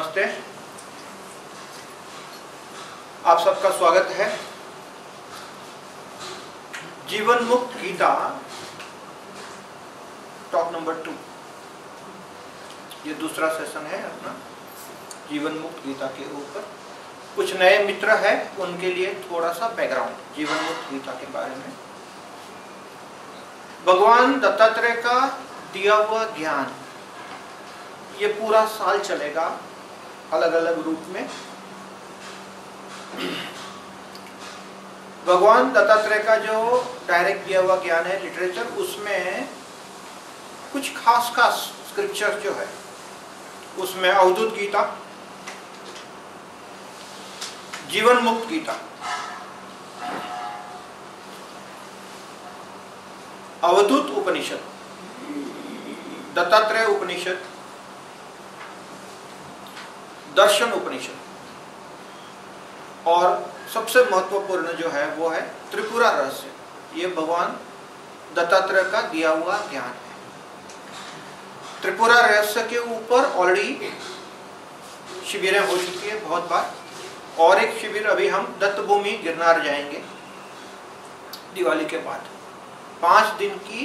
नमस्ते, आप सबका स्वागत है। जीवन मुक्त गीता टॉक नंबर 2, ये दूसरा सेशन है अपना जीवन मुक्त गीता के ऊपर। कुछ नए मित्र हैं, उनके लिए थोड़ा सा बैकग्राउंड जीवन मुक्त गीता के बारे में। भगवान दत्तात्रेय का दिया हुआ ज्ञान ये पूरा साल चलेगा अलग अलग रूप में। भगवान दत्तात्रेय का जो डायरेक्ट दिया हुआ ज्ञान है लिटरेचर, उसमें कुछ खास खास स्क्रिप्चर जो है उसमें अवधूत गीता, जीवन मुक्त गीता, अवधूत उपनिषद, दत्तात्रेय उपनिषद, दर्शन उपनिषद और सबसे महत्वपूर्ण जो है वो है त्रिपुरा रहस्य। ये भगवान दत्तात्रेय का दिया हुआ ज्ञान है। त्रिपुरा रहस्य के ऊपर ऑलरेडी शिविरें हो चुकी है बहुत बार, और एक शिविर अभी हम दत्तभूमि गिरनार जाएंगे दिवाली के बाद। 5 दिन की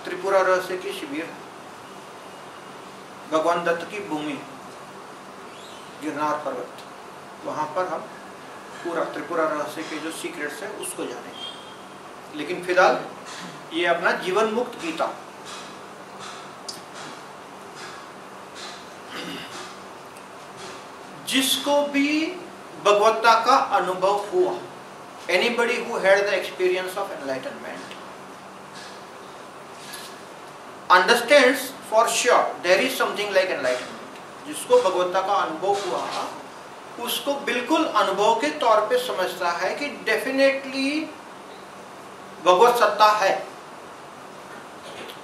त्रिपुरा रहस्य की शिविर, भगवान दत्त की भूमि गिरनार पर्वत, वहां पर हम पूरा त्रिपुरा रहस्य के जो सीक्रेट्स है उसको जानेंगे। लेकिन फिलहाल ये अपना जीवन मुक्त गीता, जिसको भी भगवत्ता का अनुभव हुआ, anybody who had the experience of enlightenment understands for sure there is something like enlightenment. जिसको भगवत्ता का अनुभव हुआ उसको बिल्कुल अनुभव के तौर पे समझता है कि डेफिनेटली भगवत सत्ता है,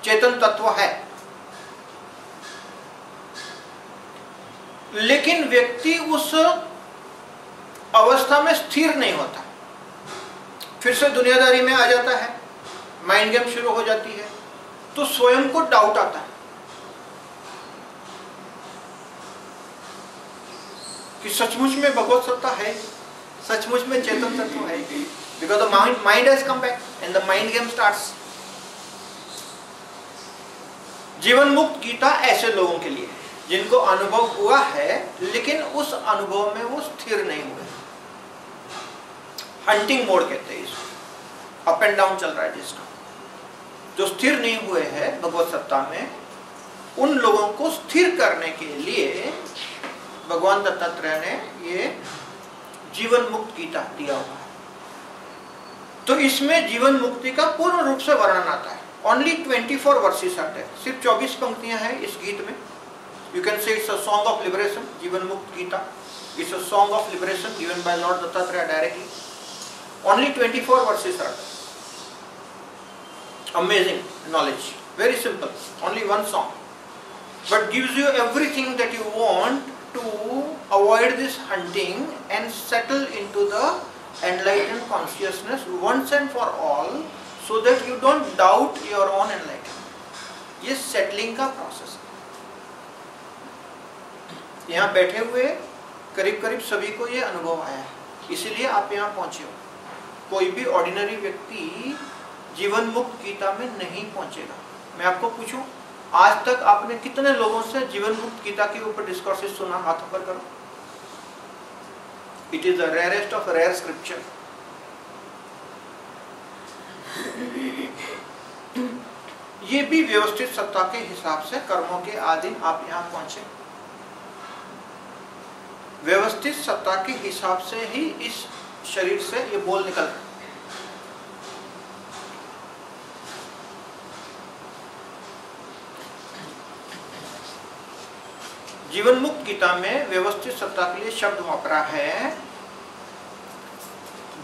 चेतन तत्व है। लेकिन व्यक्ति उस अवस्था में स्थिर नहीं होता, फिर से दुनियादारी में आ जाता है, माइंड गेम शुरू हो जाती है, तो स्वयं को डाउट आता है कि सचमुच में भगवत सत्ता है, सचमुच में चेतन तत्व है। Because the mind has come back and the mind game starts. जीवन मुक्त गीता ऐसे लोगों के लिए जिनको अनुभव हुआ है लेकिन उस अनुभव में वो स्थिर नहीं हुए। हंटिंग मोड कहते हैं इसको, अप एंड डाउन चल रहा है जिसका, जो स्थिर नहीं हुए हैं भगवत सत्ता में, उन लोगों को स्थिर करने के लिए भगवान दत्तात्रेय ने ये जीवन मुक्त गीता दिया हुआ है। तो इसमें जीवन मुक्ति का पूर्ण रूप से वर्णन आता है। ओनली 24 वर्सेस आते हैं, सिर्फ 24 पंक्तियां हैं इस गीत में। You can say it's a song of liberation. Jivan Mukt Gita it's a song of liberation given by Lord Dattatreya directly. Only 24 verses are. Amazing knowledge, very simple, only one song, but gives you everything that you want to avoid this hunting and settle into the enlightened consciousness once and for all, so that you don't doubt your own enlightenment. ये settling का process है। यहाँ बैठे हुए करीब करीब सभी को ये अनुभव आया है, इसीलिए आप यहाँ पहुंचे हो। कोई भी ऑर्डिनरी व्यक्ति जीवन मुक्त गीता में नहीं पहुंचेगा। मैं आपको पूछूं, आज तक आपने कितने लोगों से जीवन मुक्त गीता के ऊपर डिस्कोर्सेस सुना? हाथ ऊपर करो। It is the rarest of rare scripture. ये भी व्यवस्थित सत्ता के हिसाब से कर्मों के अधीन आप यहाँ पहुंचे। व्यवस्थित सत्ता के हिसाब से ही इस शरीर से ये बोल निकल रहा है। जीवन मुक्त गीता में व्यवस्थित सत्ता के लिए शब्द वापरा है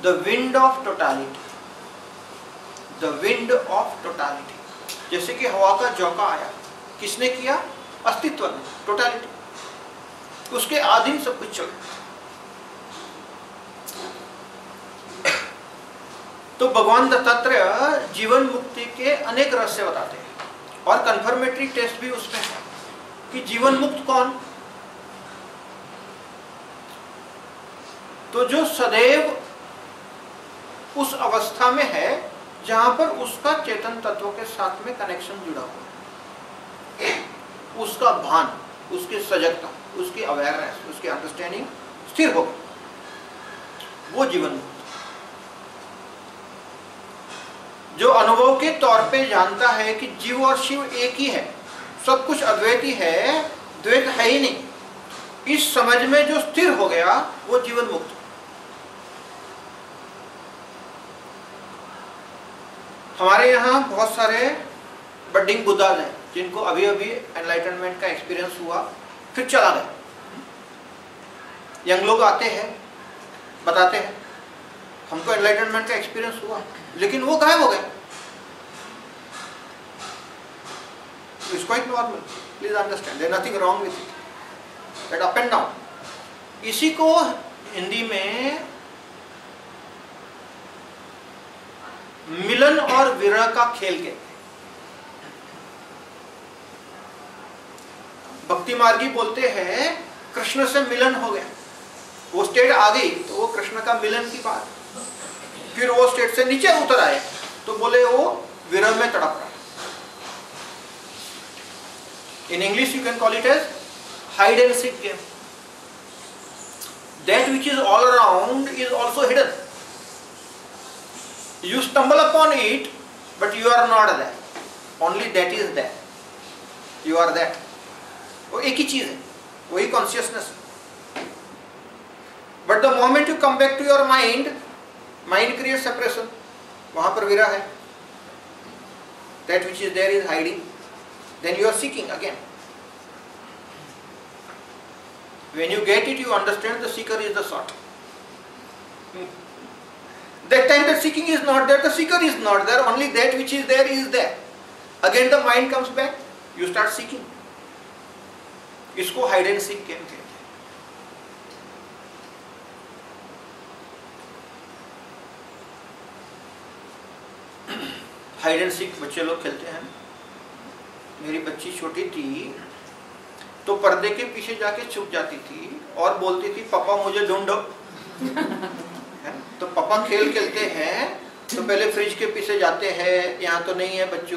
the wind of totality. The wind of totality, जैसे कि हवा का झोंका आया, किसने किया? अस्तित्व ने, टोटालिटी, उसके अधीन सब कुछ चल। तो भगवान दत्तात्रेय जीवन मुक्ति के अनेक रहस्य बताते हैं और कंफर्मेटरी टेस्ट भी उसमें है कि जीवन मुक्त कौन, तो जो सदैव उस अवस्था में है जहां पर उसका चेतन तत्व के साथ में कनेक्शन जुड़ा हुआ है, उसका भान, उसकी सजगता, उसकी अवेयरनेस, उसकी अंडरस्टैंडिंग स्थिर हो, वो जीवन मुक्त। जो अनुभव के तौर पे जानता है कि जीव और शिव एक ही है, सब कुछ अद्वैत ही है, द्वैत है ही नहीं, इस समझ में जो स्थिर हो गया वो जीवन मुक्त। हमारे यहाँ बहुत सारे बडिंग बुद्धाज हैं जिनको अभी अभी एनलाइटनमेंट का एक्सपीरियंस हुआ, फिर चला गया। यंग लोग आते हैं, बताते हैं हमको एनलाइटनमेंट का एक्सपीरियंस हुआ, लेकिन वो गायब हो गए। It's quite normal, please understand, there nothing wrong with it, that up and down. इसी को हिंदी में मिलन और विरह का खेल कहते हैं। भक्ति मार्गी बोलते हैं कृष्ण से मिलन हो गया, वो स्टेट आ गई तो वो कृष्ण का मिलन की बात, फिर वो स्टेट से नीचे उतर आए तो बोले वो विरह में तड़प रहा है। In English you can call it as hide and seek game. That which is all around is also hidden. You stumble upon it, but you are not there. Only that is there. You are that. वो एक ही चीज है, वही consciousness है। But the moment you come back to your mind, mind creates separation. वहां पर विरह है। That which is there is hiding. Then you are seeking again. When you get it, you understand the seeker is the sought. That time the seeking is not there, the seeker is not there, only that which is there is there. Again the mind comes back, you start seeking. इसको hide and seek game कहते हैं। Hide and seek बच्चे लोग खेलते हैं। मेरी बच्ची छोटी थी तो पर्दे के पीछे जाके छुप जाती थी और बोलती थी पापा मुझे ढूंढो। तो पापा खेल खेलते हैं तो पहले फ्रिज के पीछे जाते हैं, यहाँ तो नहीं है बच्चू,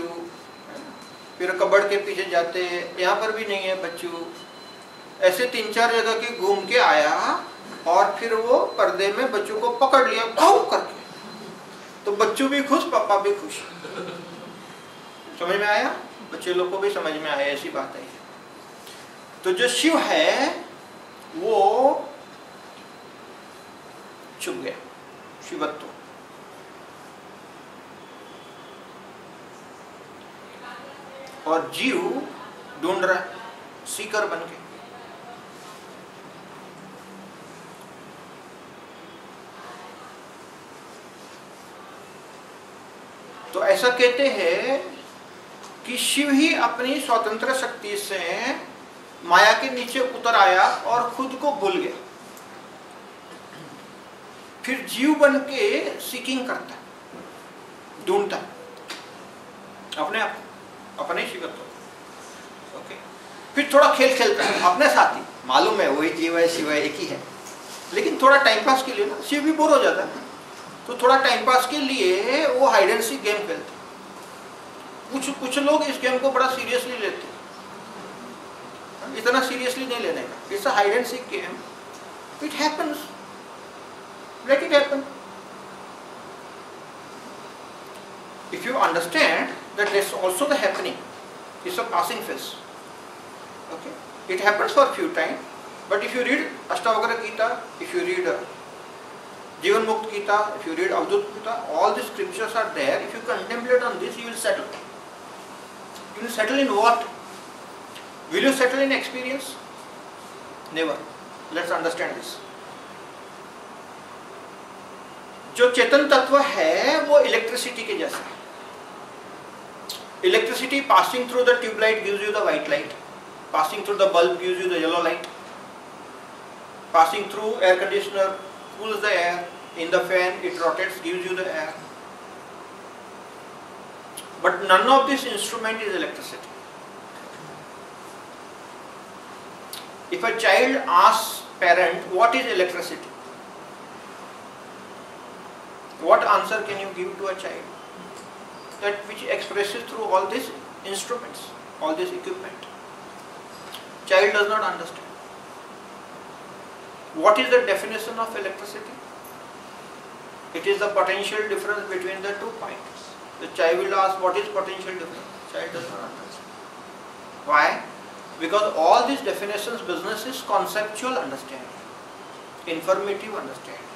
फिर कबर्ड के पीछे जाते हैं, यहाँ पर भी नहीं है बच्चू। ऐसे 3-4 जगह की घूम के आया और फिर वो पर्दे में बच्चू को पकड़ लिया भाव करके, तो बच्चू भी खुश, पापा भी खुश। समझ में आया? बच्चे लोग को भी समझ में आया, ऐसी बात है। तो जो शिव है वो छुप गया, शिवत्व। और जीव ढूंढ रहा है सीकर बन के। तो ऐसा कहते हैं कि शिव ही अपनी स्वतंत्र शक्ति से माया के नीचे उतर आया और खुद को भूल गया। फिर जीव बन के सीकिंग करता है, ढूंढता है अपने आप, अपने शिवत्व। ओके, फिर थोड़ा खेल खेलता है अपने साथ ही, मालूम है वही जीव है शिव है एक ही है, लेकिन थोड़ा टाइम पास के लिए ना, शिव भी बोर हो जाता है तो थोड़ा टाइम पास के लिए वो हाइड एंड सीक गेम खेलते हैं। कुछ लोग इस गेम को बड़ा सीरियसली लेते हैं, इतना सीरियसली नहीं लेने का। It's a hide and seek game, it happens, let it happen. If you understand that that's also the happening, it's a passing phase. Okay, it happens for a few time, but if you read Ashtavakra Gita, if you read Jivan Mukta Gita, if you read Avadut Gita, all the scriptures are there. If you contemplate on this, you will settle. You will settle in what? Will you settle in experience? Never. Let's understand this. जो चेतन तत्व है वो electricity के जैसा है। Electricity passing through the tubelight gives you the white light, passing through the bulb gives you the yellow light, passing through air conditioner cools the air, in the fan it rotates, gives you the air. But none of this instrument is electricity. If a child asks parent what is electricity, What answer can you give to a child that which expresses through all these instruments, all this equipment? Child does not understand. What is the definition of electricity? It is the potential difference between the 2 points. The child will ask, what is potential difference? Child does not understand. Why? Because all these definitions business is conceptual understanding, informative understanding.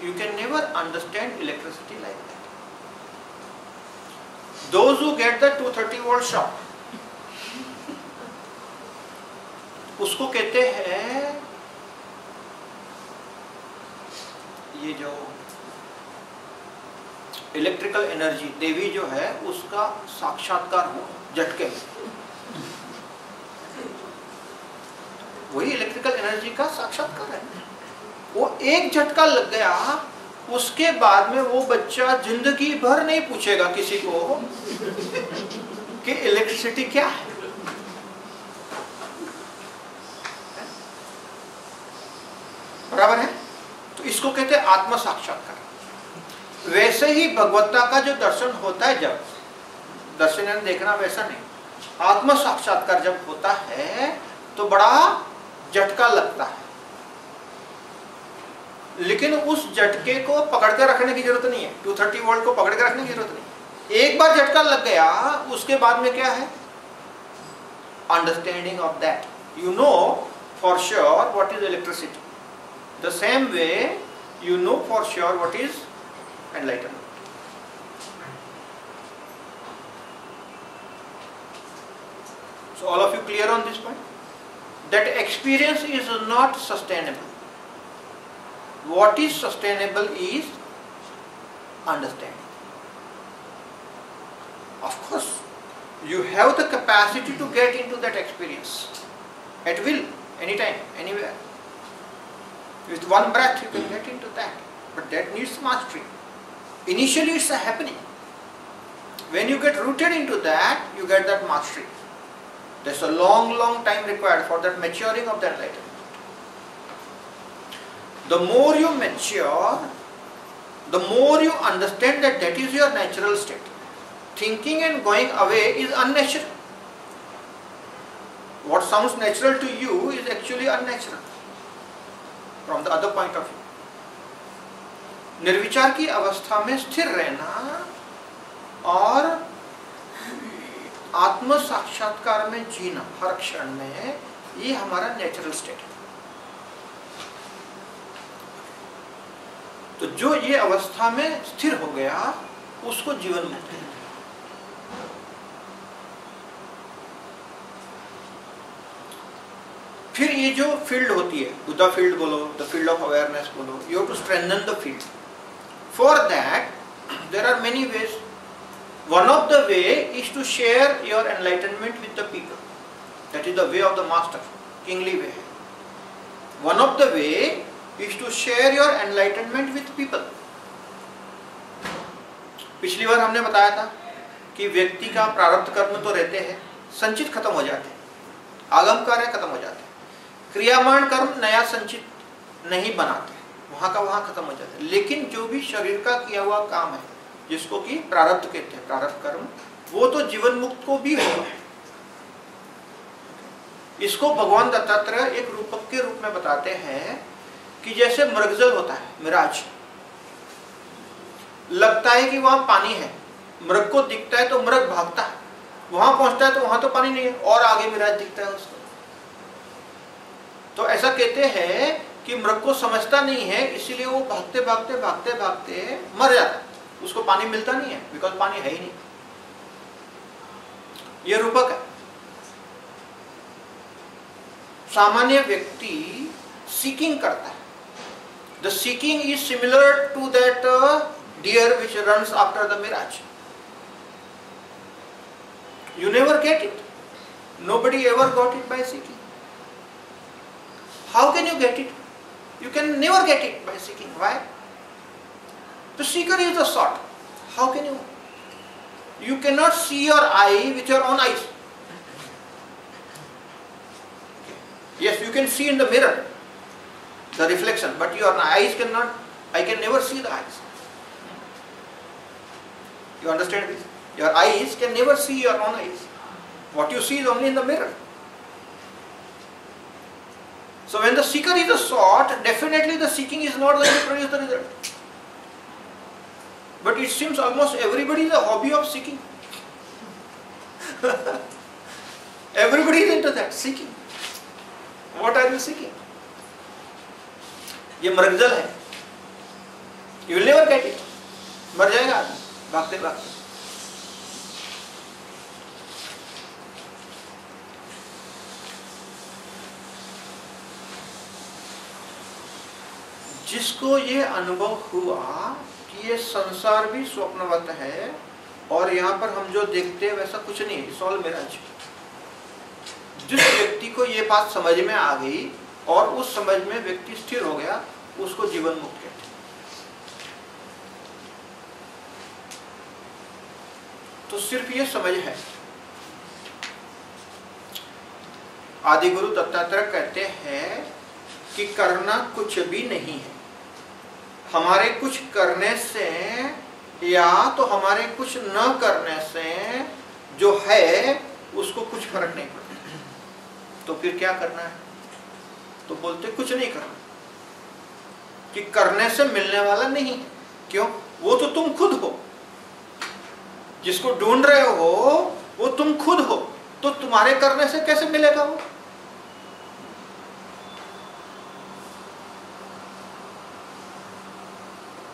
You can never understand electricity like that. Those who get the 230 volt shock, उसको कहते हैं ये जो electrical energy देवी जो है उसका साक्षात्कार हो झटके में, वही इलेक्ट्रिकल एनर्जी का साक्षात्कार है। वो एक झटका लग गया, उसके बाद में वो बच्चा जिंदगी भर नहीं पूछेगा किसी को कि इलेक्ट्रिसिटी क्या है। बराबर है? तो इसको कहते हैं आत्म साक्षात्कार। वैसे ही भगवत्ता का जो दर्शन होता है, जब दर्शन देखना वैसा नहीं, आत्म साक्षात्कार जब होता है तो बड़ा झटका लगता है, लेकिन उस झटके को पकड़ के रखने की जरूरत नहीं है। 230 वोल्ट को पकड़ के रखने की जरूरत नहीं। एक बार झटका लग गया, उसके बाद में क्या है? Understanding of that. You know for sure what is electricity. The same way you know for sure what is enlightenment. So all of you clear on this point? That experience is not sustainable. What is sustainable is understanding. Of course, you have the capacity to get into that experience at will, anytime, anywhere. With one breath you can get into that, but that needs mastery. Initially it's a happening. When you get rooted into that, you get that mastery. There's a long time required for that maturing of that enlightenment. The more you mature, the more you understand that that is your natural state. Thinking and going away is unnatural. What sounds natural to you is actually unnatural from the other point of view. निर्विचार की अवस्था में स्थिर रहना और आत्म साक्षात्कार में जीना हर क्षण में, ये हमारा नेचुरल स्टेट है। तो जो ये अवस्था में स्थिर हो गया उसको जीवन मुक्त है। फिर ये जो फील्ड होती है, बुद्धा फील्ड बोलो, द फील्ड ऑफ अवेयरनेस बोलो, you have to strengthen the field. For that there are many ways. One of the way is to share your enlightenment with the people. That is the way of the master, kingly way. One of the way is to share your enlightenment with people. पिछली बार हमने बताया था कि व्यक्ति का प्रारब्ध कर्म तो रहते हैं, संचित खत्म हो जाते हैं, आगम कार्य खत्म हो जाते हैं, क्रियामान कर्म नया संचित नहीं बनाते, वहां का वहां खत्म हो जाता है। लेकिन जो भी शरीर का किया हुआ काम है, जिसको कि प्रारब्ध कहते हैं, प्रारब्ध कर्म, वो तो जीवन मुक्त को भी हुआ है। इसको भगवान दत्तात्रेय एक रूपक के रूप में बताते हैं कि जैसे मृगजल होता है, मिराज, लगता है कि वहां पानी है, मृग को दिखता है तो मृग भागता है, वहां पहुंचता है तो वहां तो पानी नहीं है और आगे मिराज दिखता है उसको। तो ऐसा कहते हैं कि मृग को समझता नहीं है, इसीलिए वो भागते भागते भागते भागते मर जाता है, उसको पानी मिलता नहीं है, बिकॉज पानी है ही नहीं। ये रूपक है। सामान्य व्यक्ति सीकिंग करता है। The seeking is similar to that deer which runs after the mirage. You never get it, nobody ever got it by seeking. How can you get it? You can never get it by seeking. Why? The seeker is the sought. How can you? You cannot see your eye with your own eyes. Yes, you can see in the mirror the reflection, but your eyes cannot I can never see the eyes. You understand this? Your eyes can never see your own eyes. What you see is only in the mirror. So when the seeker is sought, definitely the seeking is not going to produce the result. But it seems almost everybody is a hobby of seeking. Everybody is into that, seeking. What are you seeking? ये मरगजल है. You will never get it. मर जाएगा आदमी भागते भागते. जिसको ये अनुभव हुआ कि ये संसार भी स्वप्नवत है और यहाँ पर हम जो देखते हैं वैसा कुछ नहीं है, इट्स ऑल मिराज. जिस व्यक्ति को ये बात समझ में आ गई और उस समझ में व्यक्ति स्थिर हो गया, उसको जीवन मुक्त कहते हैं. तो सिर्फ ये समझ है. आदि गुरु दत्तात्रेय कहते हैं कि करना कुछ भी नहीं है. हमारे कुछ करने से या तो हमारे कुछ न करने से जो है उसको कुछ फर्क नहीं पड़ता. तो फिर क्या करना है? तो बोलते कुछ नहीं करना, कि करने से मिलने वाला नहीं है. क्यों? वो तो तुम खुद हो. जिसको ढूंढ रहे हो वो तुम खुद हो, तो तुम्हारे करने से कैसे मिलेगा वो?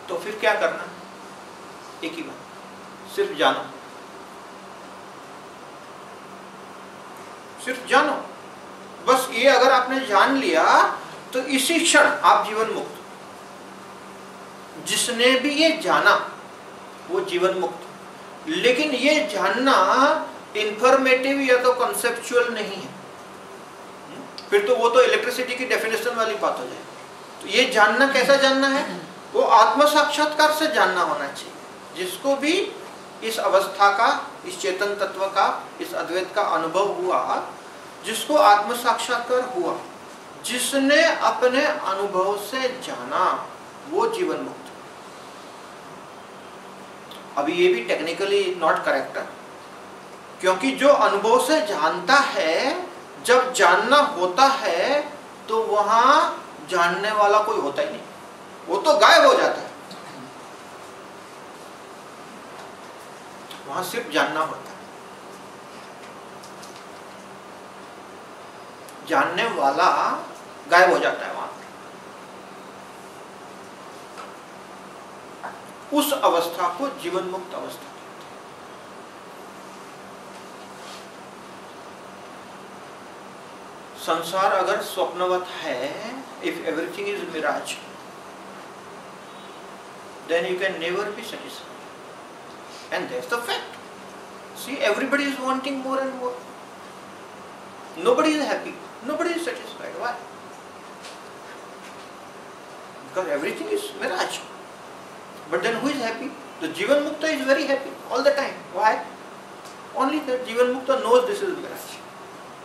तो फिर क्या करना? एक ही बात, सिर्फ जानो. सिर्फ जानो. बस ये अगर आपने जान लिया तो इसी क्षण आप जीवन मुक्त. जिसने भी ये जाना वो जीवन मुक्त. लेकिन ये जानना इंफॉर्मेटिव या तो कंसेप्चुअल नहीं है. फिर तो वो तो इलेक्ट्रिसिटी की डेफिनेशन वाली बात हो जाए. तो ये जानना कैसा जानना है? वो आत्म साक्षात्कार से जानना होना चाहिए. जिसको भी इस अवस्था का, इस चेतन तत्व का, इस अद्वैत का अनुभव हुआ, जिसको आत्म साक्षात्कार हुआ, जिसने अपने अनुभव से जाना, वो जीवन मुक्त. अभी ये भी टेक्निकली नॉट करेक्ट है, क्योंकि जो अनुभव से जानता है, जब जानना होता है तो वहां जानने वाला कोई होता ही नहीं. वो तो गायब हो जाता है. वहां सिर्फ जानना होता है. जानने वाला गायब हो जाता है वहां. उस अवस्था को जीवन मुक्त अवस्था कहते हैं. संसार अगर स्वप्नवत है, if everything is mirage, then you can never be satisfied. And that's the fact. See, everybody is wanting more and more. Nobody is happy. Nobody is satisfied. Why? Because everything is mirage. But then who is happy? The Jivan Mukta is very happy all the time. Why? Only that Jivan Mukta knows this is mirage.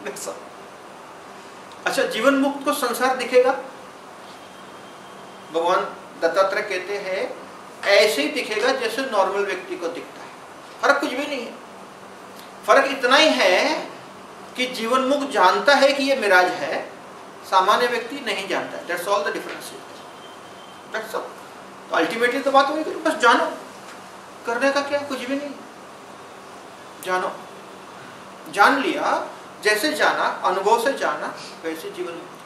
That's all. अच्छा, जीवन मुक्त को संसार दिखेगा? भगवान दत्तात्रेय कहते हैं ऐसे ही दिखेगा जैसे नॉर्मल व्यक्ति को दिखता है. फर्क कुछ भी नहीं है. फर्क इतना ही है कि जीवन मुक्त जानता है कि ये मिराज है, सामान्य व्यक्ति नहीं जानता है. That's all the difference. That's all. तो अल्टीमेटली तो बात वही करो, बस जानो. करने का क्या, कुछ भी नहीं. जानो. जान लिया, जैसे जाना, अनुभव से जाना, वैसे जीवन मुक्त.